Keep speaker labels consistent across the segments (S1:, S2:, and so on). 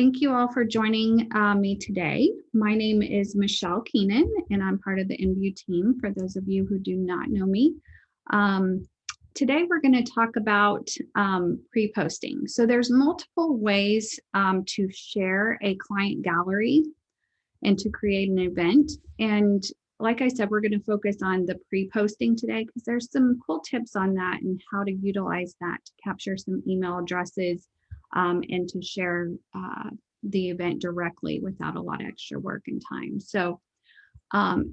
S1: Thank you all for joining me today. My name is Michelle Keenan, and I'm part of the NView team, for those of you who do not know me. Today, we're going to talk about pre-posting. So there's multiple ways to share a client gallery and to create an event. And like I said, we're going to focus on the pre-posting today because there's some cool tips on that and how to utilize that to capture some email addresses and to share the event directly without a lot of extra work and time. So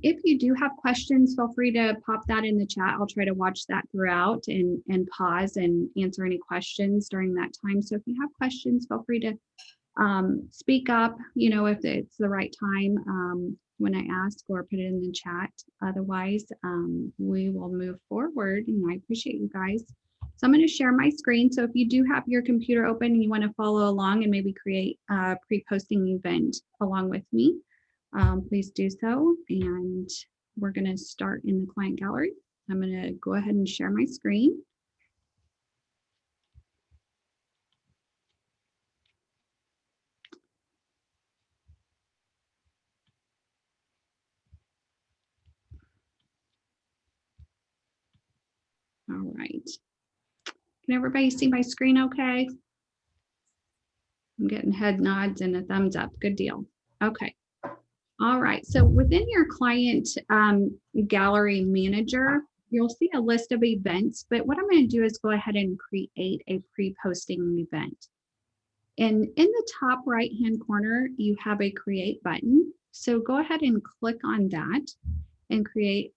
S1: if you do have questions, feel free to pop that in the chat. I'll try to watch that throughout and pause and answer any questions during that time. So if you have questions, feel free to speak up, if it's the right time when I ask, or put it in the chat. Otherwise, we will move forward, and I appreciate you guys. So I'm going to share my screen. So if you do have your computer open and you want to follow along and maybe create a pre-posting event along with me, please do so. And we're going to start in the client gallery. I'm going to go ahead and share my screen. All right. Can everybody see my screen okay? I'm getting head nods and a thumbs up. Good deal. Okay. All right. So within your client gallery manager, you'll see a list of events, but what I'm going to do is go ahead and create a pre-posting event. And in the top right-hand corner, you have a create button. So go ahead and click on that and create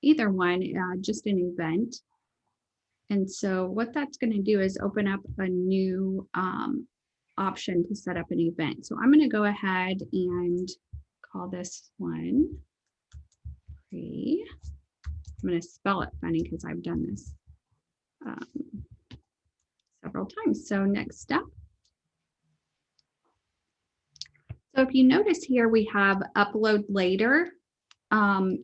S1: either one, just an event. And so what that's going to do is open up a new option to set up an event. So I'm going to go ahead and call this one pre. I'm going to spell it funny because I've done this several times. So next step. So if you notice here, we have upload later.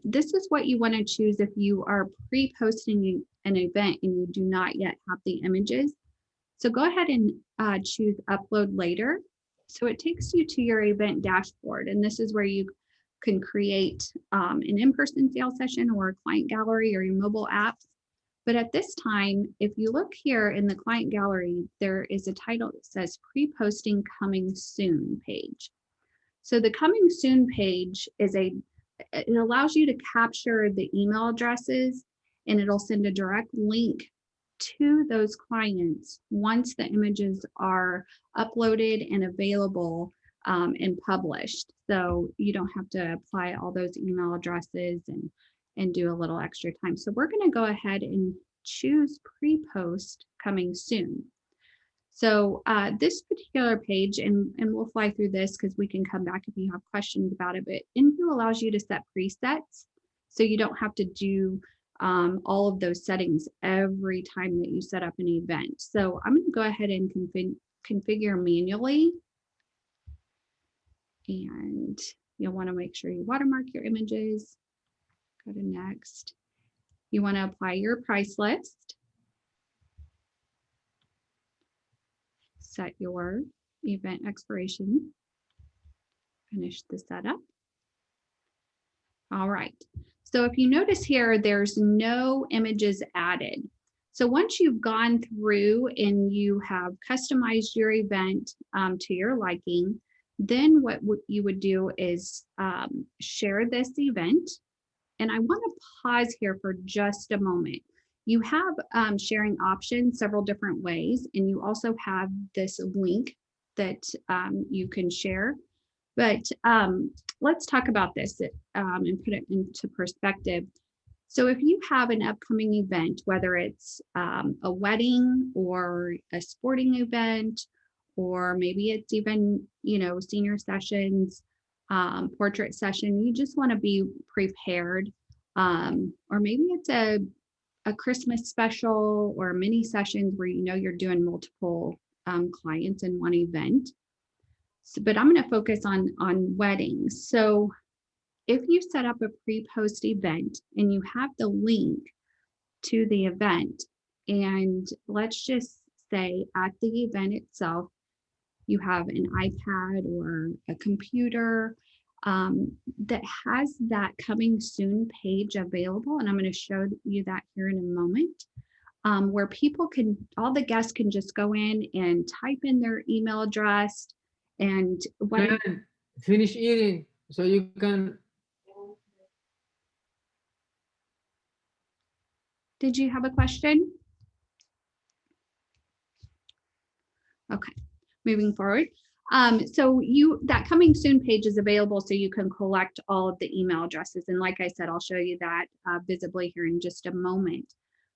S1: This is what you want to choose if you are pre-posting an event and you do not yet have the images. So go ahead and choose upload later. So it takes you to your event dashboard, and this is where you can create an in-person sales session or a client gallery or your mobile apps. But at this time, if you look here in the client gallery, there is a title that says pre-posting coming soon page. So the coming soon page is it allows you to capture the email addresses, and it'll send a direct link to those clients once the images are uploaded and available and published. So you don't have to apply all those email addresses and do a little extra time. So we're going to go ahead and choose pre-post coming soon. So this particular page, and we'll fly through this because we can come back if you have questions about it, but NView allows you to set presets, so you don't have to do all of those settings every time that you set up an event. So I'm going to go ahead and configure manually. And you'll want to make sure you watermark your images. Go to next. You want to apply your price list. Set your event expiration. Finish the setup. All right. So if you notice here, there's no images added. So once you've gone through and you have customized your event to your liking, then what you would do is share this event. And I want to pause here for just a moment. You have sharing options several different ways, and you also have this link that you can share. But let's talk about this and put it into perspective. So if you have an upcoming event, whether it's a wedding or a sporting event, or maybe it's even, senior sessions, portrait session, you just want to be prepared. Or maybe it's a Christmas special or mini sessions where you're doing multiple clients in one event. So, but I'm going to focus on weddings. So if you set up a pre-post event and you have the link to the event, and let's just say at the event itself, you have an iPad or a computer that has that coming soon page available. And I'm going to show you that here in a moment, where people can, all the guests can just go in and type in their email address and what.
S2: Finish eating so you can.
S1: Did you have a question? Okay, moving forward. So that coming soon page is available so you can collect all of the email addresses. And like I said, I'll show you that visibly here in just a moment.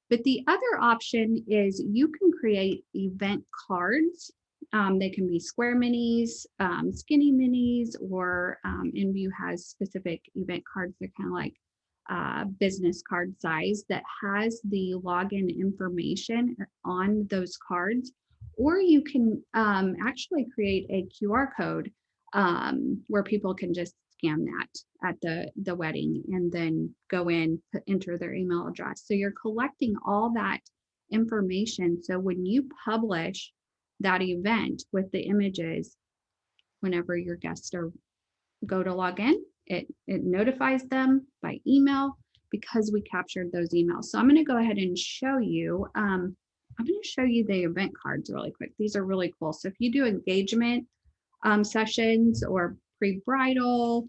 S1: But the other option is you can create event cards. They can be square minis, skinny minis, or InView has specific event cards. They're kind of like business card size that has the login information on those cards. Or you can actually create a QR code where people can just scan that at the wedding and then go in, enter their email address. So you're collecting all that information. So when you publish that event with the images, whenever your guests go to log in, it notifies them by email because we captured those emails. So I'm going to go ahead and show you. I'm going to show you the event cards really quick. These are really cool. So if you do engagement sessions or pre-bridal,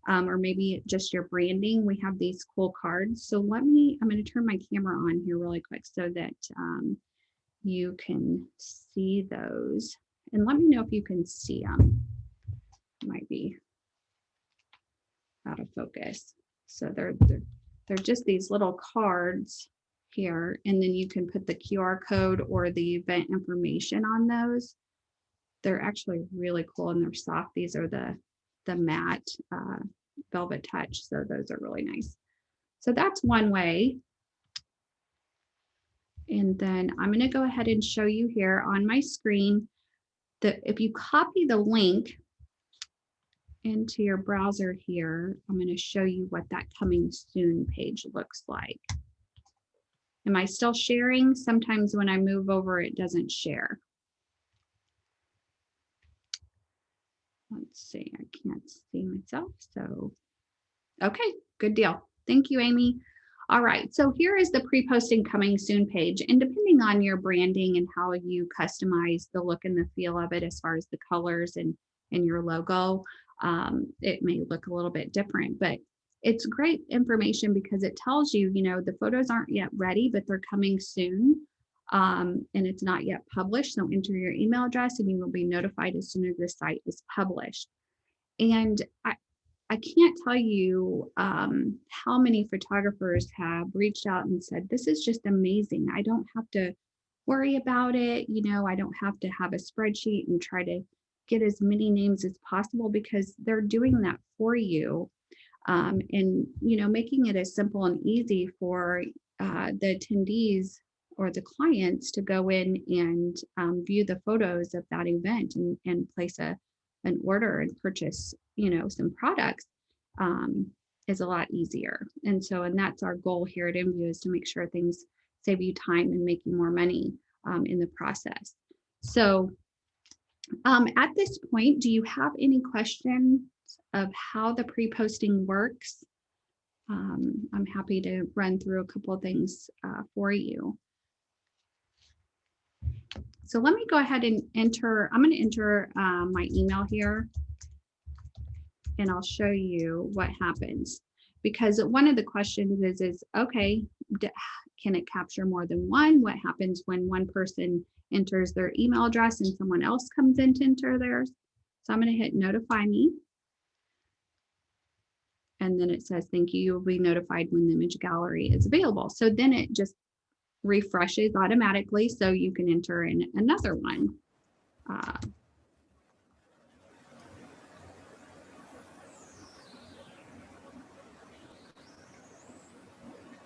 S1: or maybe just your branding, we have these cool cards. So I'm going to turn my camera on here really quick so that you can see those. And let me know if you can see them. Might be out of focus. So they're just these little cards here, and then you can put the QR code or the event information on those. They're actually really cool and they're soft. These are the matte velvet touch, so those are really nice. So that's one way. And then I'm going to go ahead and show you here on my screen that if you copy the link into your browser here, I'm going to show you what that coming soon page looks like. Am I still sharing? Sometimes when I move over, it doesn't share. Let's see, I can't see myself. So, okay, good deal. Thank you, Amy. All right, so here is the pre-posting coming soon page. And depending on your branding and how you customize the look and the feel of it, as far as the colors and your logo, it may look a little bit different, but it's great information because it tells you, the photos aren't yet ready, but they're coming soon. And it's not yet published. So enter your email address and you will be notified as soon as the site is published. And I can't tell you how many photographers have reached out and said, this is just amazing. I don't have to worry about it. I don't have to have a spreadsheet and try to get as many names as possible because they're doing that for you. And, making it as simple and easy for the attendees or the clients to go in and view the photos of that event and place an order and purchase, some products is a lot easier. And that's our goal here at InView, is to make sure things save you time and make you more money in the process. So at this point, do you have any questions of how the pre-posting works? I'm happy to run through a couple of things for you. So let me go ahead and I'm going to enter my email here, and I'll show you what happens. Because one of the questions is okay, can it capture more than one? What happens when one person enters their email address and someone else comes in to enter theirs? So I'm going to hit notify me. And then it says, thank you. You'll be notified when the image gallery is available. So then it just refreshes automatically so you can enter in another one.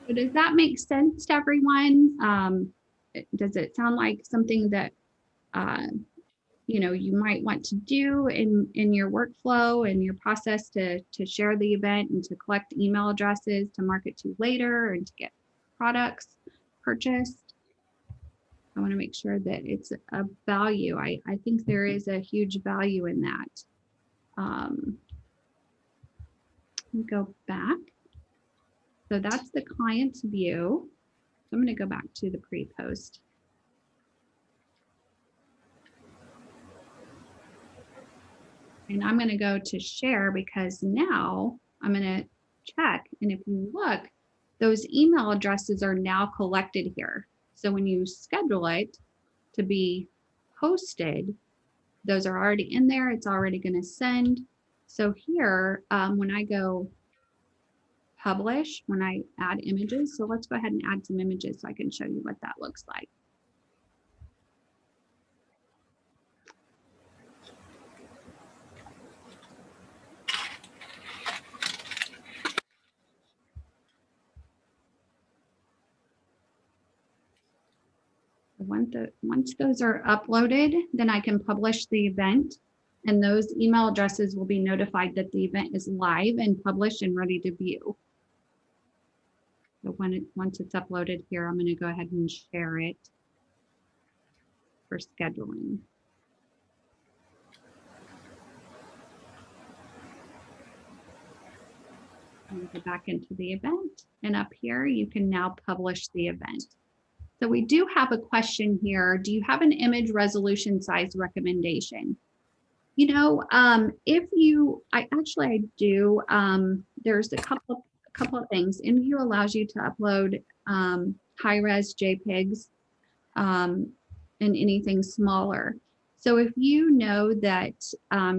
S1: So does that make sense to everyone? Does it sound like something that you might want to do in your workflow and your process to share the event and to collect email addresses to market to later and to get products purchased? I want to make sure that it's a value. I think there is a huge value in that. Let me go back. So that's the client's view. So I'm going to go back to the pre-post. And I'm going to go to share because now I'm going to check. And if you look, those email addresses are now collected here. So when you schedule it to be posted, those are already in there. It's already going to send. So here, when I go publish, when I add images, so let's go ahead and add some images so I can show you what that looks like. Once those are uploaded, then I can publish the event, and those email addresses will be notified that the event is live and published and ready to view. So once it's uploaded here, I'm going to go ahead and share it for scheduling. I'm going to go back into the event, and up here you can now publish the event. So we do have a question here. Do you have an image resolution size recommendation? You know, if you, I do. There's a couple of things. InView allows you to upload high-res JPEGs and anything smaller. So if you know that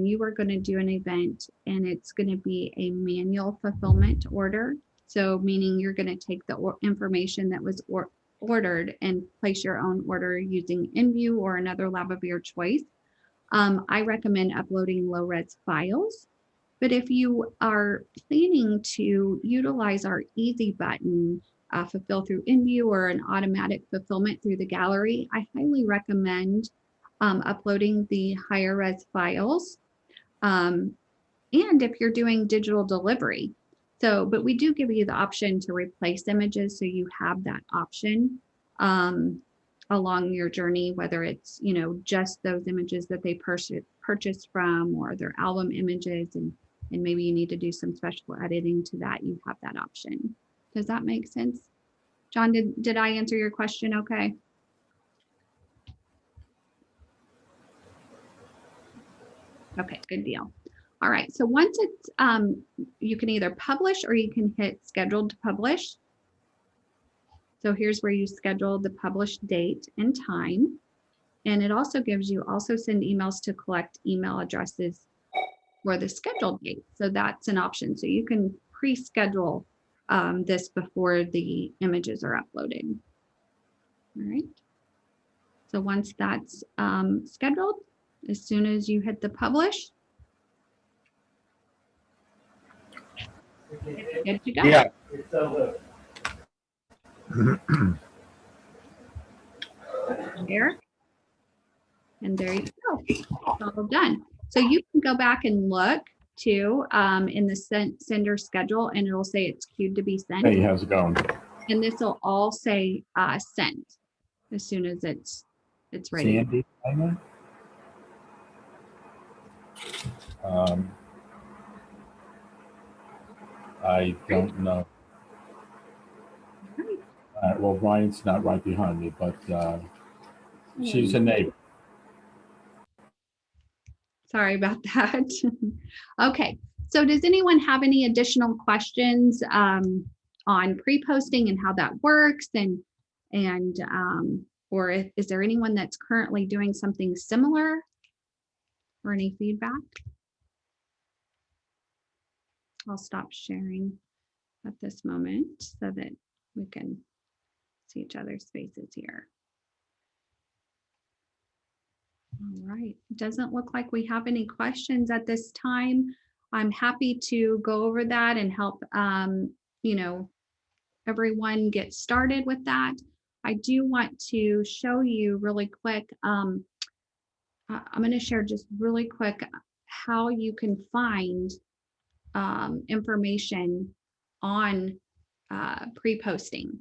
S1: you are going to do an event and it's going to be a manual fulfillment order, so meaning you're going to take the information that was ordered and place your own order using InView or another lab of your choice, I recommend uploading low-res files. But if you are planning to utilize our easy button, fulfill through InView or an automatic fulfillment through the gallery, I highly recommend uploading the higher res files. And if you're doing digital delivery. So, but we do give you the option to replace images. So you have that option along your journey, whether it's, you know, just those images that they purchased from or their album images, and maybe you need to do some special editing to that, you have that option. Does that make sense? John, did I answer your question okay? Okay, good deal. All right, so once it's, you can either publish or you can hit scheduled to publish. So here's where you schedule the published date and time. And it also gives you send emails to collect email addresses for the scheduled date. So that's an option. So you can pre-schedule this before the images are uploaded. All right. So once that's scheduled, as soon as you hit the publish, good to go.
S3: Yeah.
S1: There. And there you go. It's all done. So you can go back and look too in the sender schedule, and it'll say it's queued to be sent.
S3: Hey, how's it going?
S1: And this will all say sent as soon as it's ready.
S3: Sandy, I don't know. Well, Ryan's not right behind me, but she's a neighbor.
S1: Sorry about that. Okay, so does anyone have any additional questions on pre-posting and how that works, and or is there anyone that's currently doing something similar, or any feedback? I'll stop sharing at this moment so that we can see each other's faces here. All right, it doesn't look like we have any questions at this time. I'm happy to go over that and help, you know, everyone get started with that. I do want to show you really quick. I'm going to share just really quick how you can find information on pre-posting.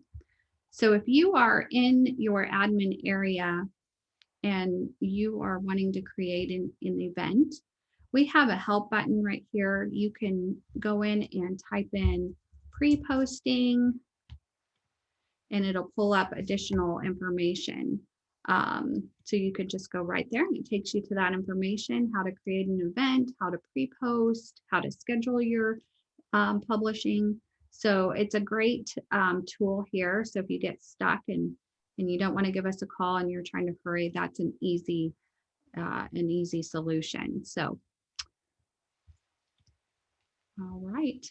S1: So if you are in your admin area and you are wanting to create an event, we have a help button right here. You can go in and type in pre-posting and it'll pull up additional information. So you could just go right there and it takes you to that information, how to create an event, how to pre-post, how to schedule your publishing. So it's a great tool here. So if you get stuck and you don't want to give us a call and you're trying to hurry, that's an easy solution. So, all right.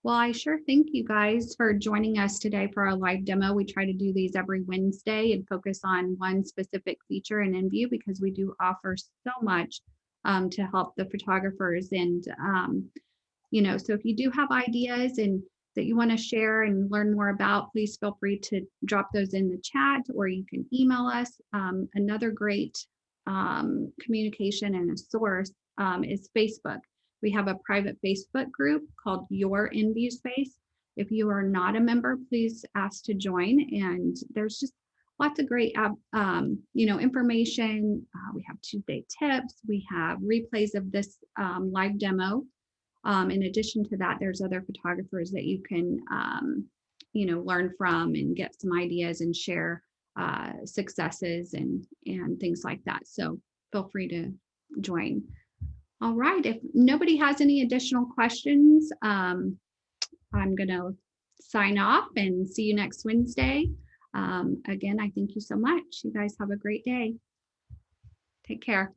S1: Well, I sure thank you guys for joining us today for our live demo. We try to do these every Wednesday and focus on one specific feature in InView because we do offer so much to help the photographers. And, you know, so if you do have ideas and that you want to share and learn more about, please feel free to drop those in the chat or you can email us. Another great communication and a source is Facebook. We have a private Facebook group called Your InView Space. If you are not a member, please ask to join. And there's just lots of great, you know, information. We have Tuesday tips. We have replays of this live demo. In addition to that, there's other photographers that you can, you know, learn from and get some ideas and share successes and things like that. So feel free to join. All right, if nobody has any additional questions, I'm gonna sign off and see you next Wednesday. Again, I thank you so much. You guys have a great day. Take care.